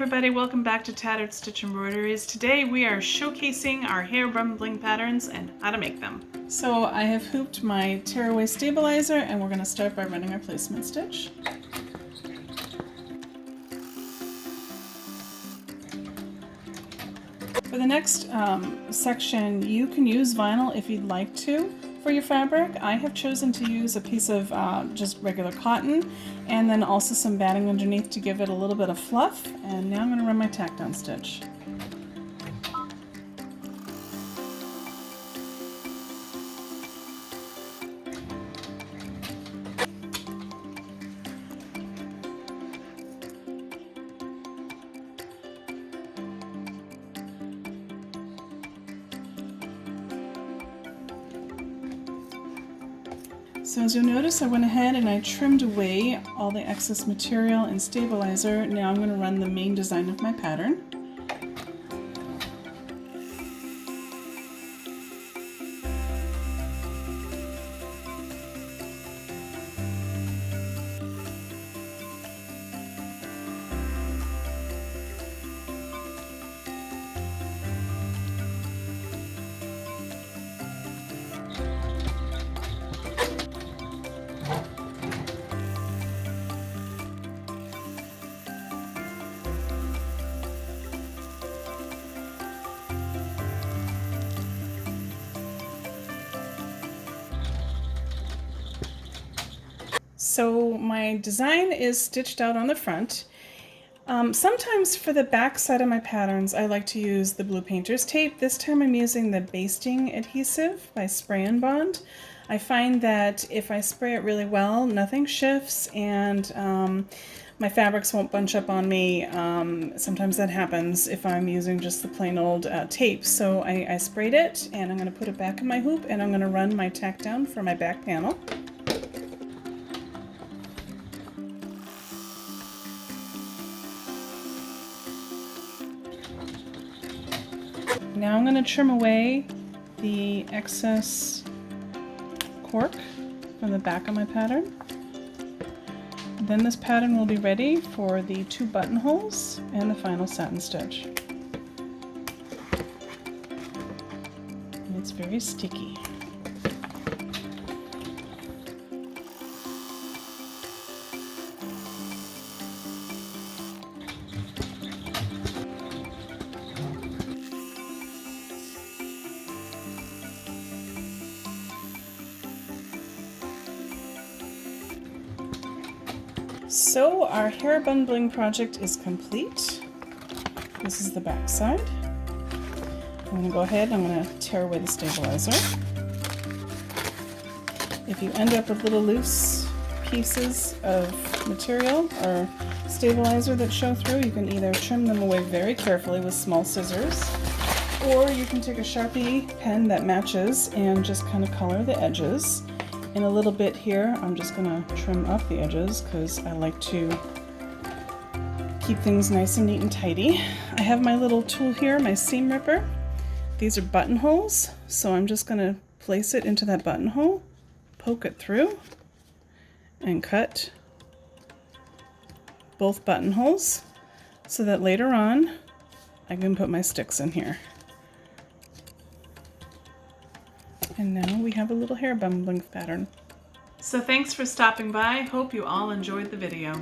everybody, welcome back to Tattered Stitch Embroideries. Today we are showcasing our Hair Bun Bling patterns and how to make them. So I have hooped my tearaway stabilizer and we're going to start by running our placement stitch. For the next section, you can use vinyl if you'd like to for your fabric. I have chosen to use a piece of just regular cotton and then also some batting underneath to give it a little bit of fluff. And now I'm going to run my tack down stitch. So as you'll notice, I went ahead and I trimmed away all the excess material and stabilizer. Now I'm going to run the main design of my pattern. So my design is stitched out on the front. Sometimes for the back side of my patterns I like to use the blue painter's tape. This time I'm using the basting adhesive by Spray and Bond. I find that if I spray it really well, nothing shifts and my fabrics won't bunch up on me. Sometimes that happens if I'm using just the plain old tape. So I sprayed it and I'm going to put it back in my hoop and I'm going to run my tack down for my back panel. Now I'm going to trim away the excess cork from the back of my pattern. Then this pattern will be ready for the 2 buttonholes and the final satin stitch. And it's very sticky. So our Hair Bun Bling project is complete. This is the back side. I'm going to go ahead and I'm going to tear away the stabilizer. If you end up with little loose pieces of material or stabilizer that show through, you can either trim them away very carefully with small scissors, or you can take a Sharpie pen that matches and just kind of color the edges. In a little bit here, I'm just going to trim up the edges because I like to keep things nice and neat and tidy. I have my little tool here, my seam ripper. These are buttonholes, so I'm just going to place it into that buttonhole, poke it through, and cut both buttonholes so that later on I can put my sticks in here. And now we have a little hair bun bling pattern. So thanks for stopping by. Hope you all enjoyed the video.